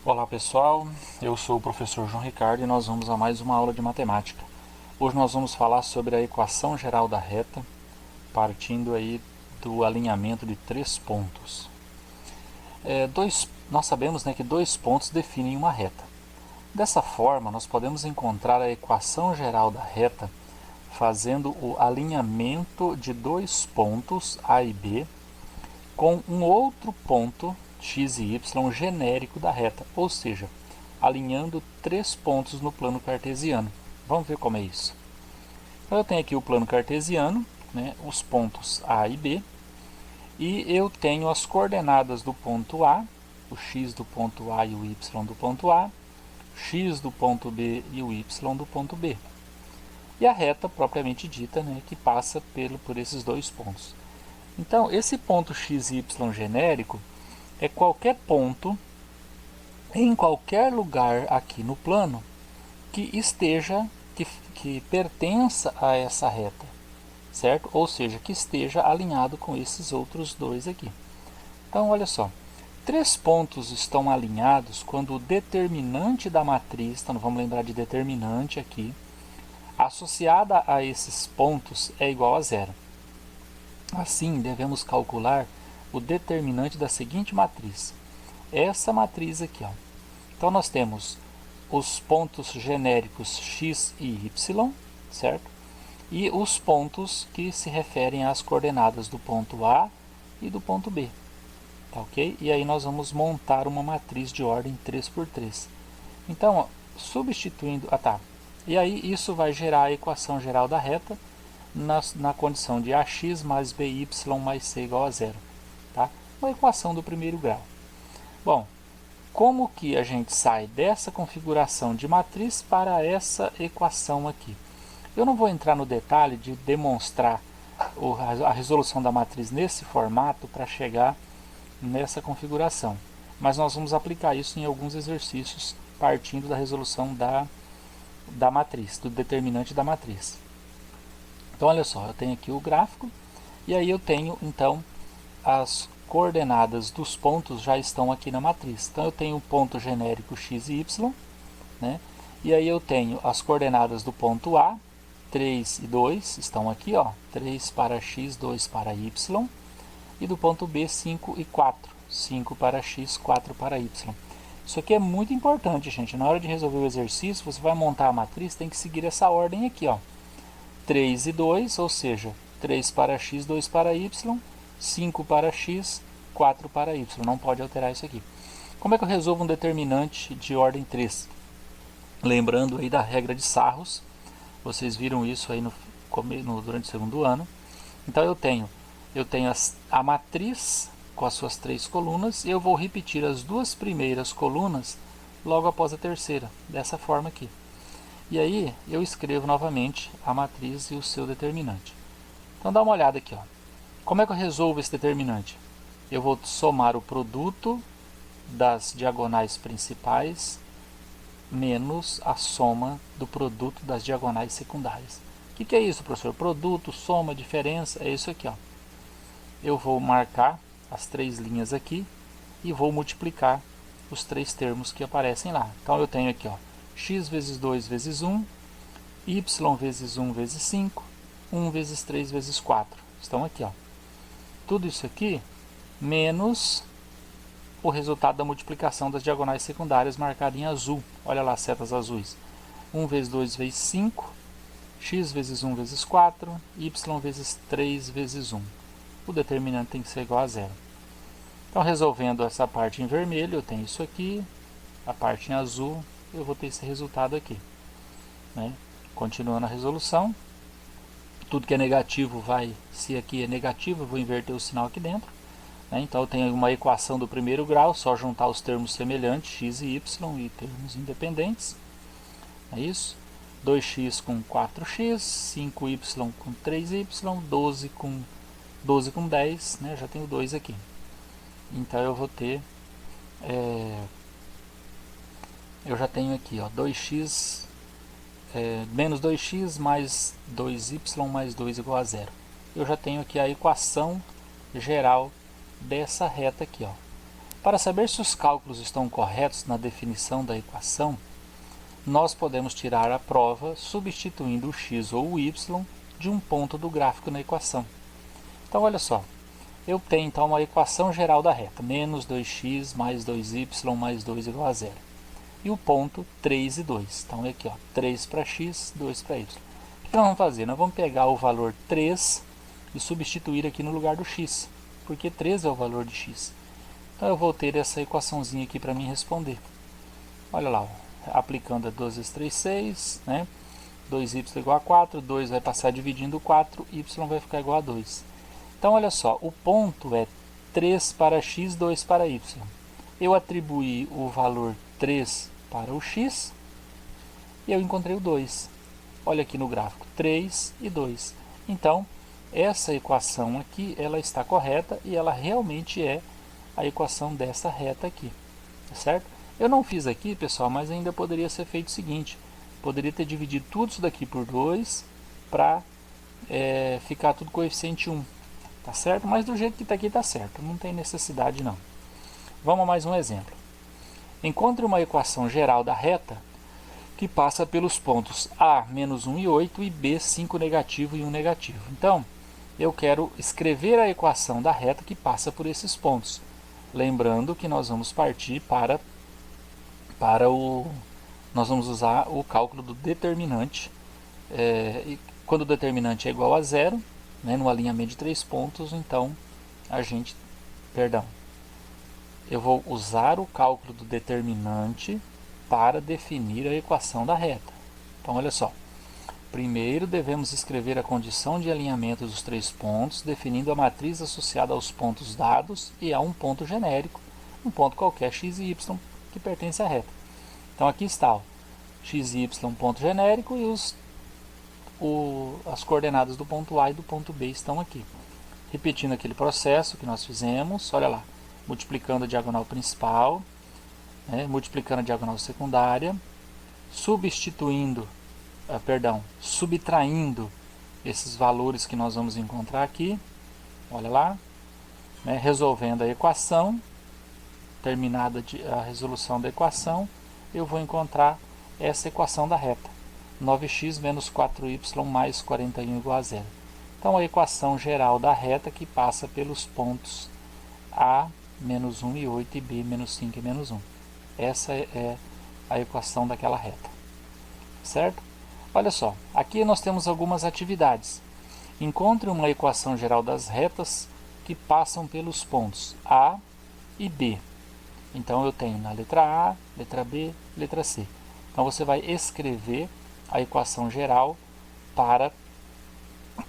Olá pessoal, eu sou o professor João Ricardo e nós vamos a mais uma aula de matemática. Hoje nós vamos falar sobre a equação geral da reta, partindo aí do alinhamento de três pontos. Nós sabemos, que dois pontos definem uma reta. Dessa forma, nós podemos encontrar a equação geral da reta fazendo o alinhamento de dois pontos A e B com um outro ponto x e y genérico da reta, ou seja, alinhando três pontos no plano cartesiano. Vamos ver como é isso. Então eu tenho aqui o plano cartesiano, os pontos A e B, e eu tenho as coordenadas do ponto A, o x do ponto A e o y do ponto A, x do ponto B e o y do ponto B. E a reta propriamente dita, que passa por esses dois pontos. Então, esse ponto x e y genérico é qualquer ponto em qualquer lugar aqui no plano que esteja, que pertença a essa reta, certo? Ou seja, que esteja alinhado com esses outros dois aqui. Então, olha só, três pontos estão alinhados quando o determinante da matriz, então vamos lembrar de determinante aqui, associada a esses pontos é igual a zero. Assim, devemos calcular o determinante da seguinte matriz. Essa matriz aqui. Então, nós temos os pontos genéricos x e y, certo? E os pontos que se referem às coordenadas do ponto A e do ponto B. Tá, ok? E aí nós vamos montar uma matriz de ordem 3×3. Então, substituindo... E aí isso vai gerar a equação geral da reta na condição de ax mais by mais c igual a zero. Tá? Uma equação do primeiro grau. Bom, como que a gente sai dessa configuração de matriz para essa equação aqui? Eu não vou entrar no detalhe de demonstrar a resolução da matriz nesse formato para chegar nessa configuração, mas nós vamos aplicar isso em alguns exercícios partindo da resolução da matriz, do determinante da matriz. Então, olha só, eu tenho aqui o gráfico, e aí eu tenho, então, as coordenadas dos pontos já estão aqui na matriz. Então, eu tenho um ponto genérico x e y, e aí eu tenho as coordenadas do ponto A, 3 e 2, estão aqui, 3 para x, 2 para y, e do ponto B, 5 e 4, 5 para x, 4 para y. Isso aqui é muito importante, gente. Na hora de resolver o exercício, você vai montar a matriz, tem que seguir essa ordem aqui, 3 e 2, ou seja, 3 para x, 2 para y, 5 para x, 4 para y. Não pode alterar isso aqui. Como é que eu resolvo um determinante de ordem 3? Lembrando aí da regra de Sarros, vocês viram isso aí durante o segundo ano. Então eu tenho a matriz com as suas três colunas, e eu vou repetir as duas primeiras colunas logo após a terceira, dessa forma aqui. E aí eu escrevo novamente a matriz e o seu determinante. Então dá uma olhada aqui. Como é que eu resolvo esse determinante? Eu vou somar o produto das diagonais principais menos a soma do produto das diagonais secundárias. O que é isso, professor? Produto, soma, diferença, é isso aqui. Eu vou marcar as três linhas aqui e vou multiplicar os três termos que aparecem lá. Então eu tenho aqui, x vezes 2 vezes 1, y vezes 1 vezes 5, 1 vezes 3 vezes 4. Estão aqui. Tudo isso aqui menos o resultado da multiplicação das diagonais secundárias marcado em azul. Olha lá, setas azuis. 1 vezes 2 vezes 5, x vezes 1 vezes 4, y vezes 3 vezes 1. O determinante tem que ser igual a zero. Então, resolvendo essa parte em vermelho, eu tenho isso aqui. A parte em azul, eu vou ter esse resultado aqui. Continuando a resolução. Tudo que é negativo vai, se aqui é negativo, eu vou inverter o sinal aqui dentro. Então eu tenho uma equação do primeiro grau, só juntar os termos semelhantes, x e y, e termos independentes. É isso. 2x com 4x, 5y com 3y, 12 com 10, já tenho 2 aqui. Então eu vou ter, eu já tenho aqui 2x, menos 2x mais 2y mais 2 igual a zero. Eu já tenho aqui a equação geral dessa reta aqui. Para saber se os cálculos estão corretos na definição da equação, nós podemos tirar a prova substituindo o x ou o y de um ponto do gráfico na equação. Então, olha só, eu tenho então uma equação geral da reta, menos 2x mais 2y mais 2 igual a 0. E o ponto 3 e 2. Então, aqui, ó, 3 para x, 2 para y. O que nós vamos fazer? Nós vamos pegar o valor 3 e substituir aqui no lugar do x, porque 3 é o valor de x. Então, eu vou ter essa equaçãozinha aqui para mim responder. Olha lá, ó, aplicando a 2 vezes 3, 6, né? 2y igual a 4, 2 vai passar dividindo 4, y vai ficar igual a 2. Então, olha só, o ponto é 3 para x, 2 para y. Eu atribuí o valor 3 para o x e eu encontrei o 2. Olha aqui no gráfico, 3 e 2. Então, essa equação aqui, ela está correta e ela realmente é a equação dessa reta aqui, tá certo? Eu não fiz aqui, pessoal, mas ainda poderia ser feito o seguinte. Poderia ter dividido tudo isso daqui por 2 para ficar tudo coeficiente 1. Tá certo? Mas do jeito que está aqui está certo. Não tem necessidade não. Vamos a mais um exemplo. Encontre uma equação geral da reta que passa pelos pontos A, menos 1 e 8 e B, 5 negativo e 1 negativo. Então, eu quero escrever a equação da reta que passa por esses pontos. Lembrando que nós vamos partir nós vamos usar o cálculo do determinante. E quando o determinante é igual a 0, né, no alinhamento de 3 pontos, então eu vou usar o cálculo do determinante para definir a equação da reta. Então, olha só. Primeiro, devemos escrever a condição de alinhamento dos 3 pontos, definindo a matriz associada aos pontos dados e a um ponto genérico, um ponto qualquer x e y, que pertence à reta. Então, aqui está, ó, x e y, ponto genérico, e as coordenadas do ponto A e do ponto B estão aqui. Repetindo aquele processo que nós fizemos, olha lá, multiplicando a diagonal principal, né, multiplicando a diagonal secundária, subtraindo esses valores que nós vamos encontrar aqui, olha lá, né, resolvendo a equação, terminada a resolução da equação, eu vou encontrar essa equação da reta, 9x menos 4y mais 41 igual a 0. Então, a equação geral da reta que passa pelos pontos A, menos 1 e 8 e B, menos 5 e menos 1. Essa é a equação daquela reta, certo? Olha só, aqui nós temos algumas atividades. Encontre uma equação geral das retas que passam pelos pontos A e B. Então, eu tenho na letra A, letra B, letra C. Então, você vai escrever a equação geral para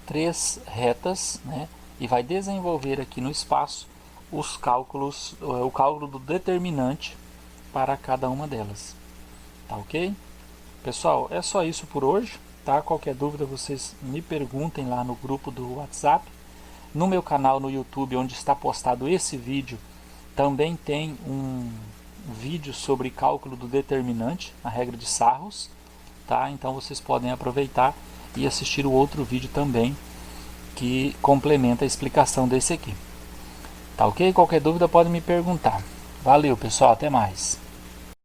3 retas, né? E vai desenvolver aqui no espaço o cálculo do determinante para cada uma delas. Tá ok? Pessoal, é só isso por hoje, tá? Qualquer dúvida vocês me perguntem lá no grupo do WhatsApp. No meu canal no YouTube, onde está postado esse vídeo, também tem um vídeo sobre cálculo do determinante, a regra de Sarros, tá? Então vocês podem aproveitar e assistir o outro vídeo também, que complementa a explicação desse aqui. Tá ok? Qualquer dúvida pode me perguntar. Valeu, pessoal, até mais.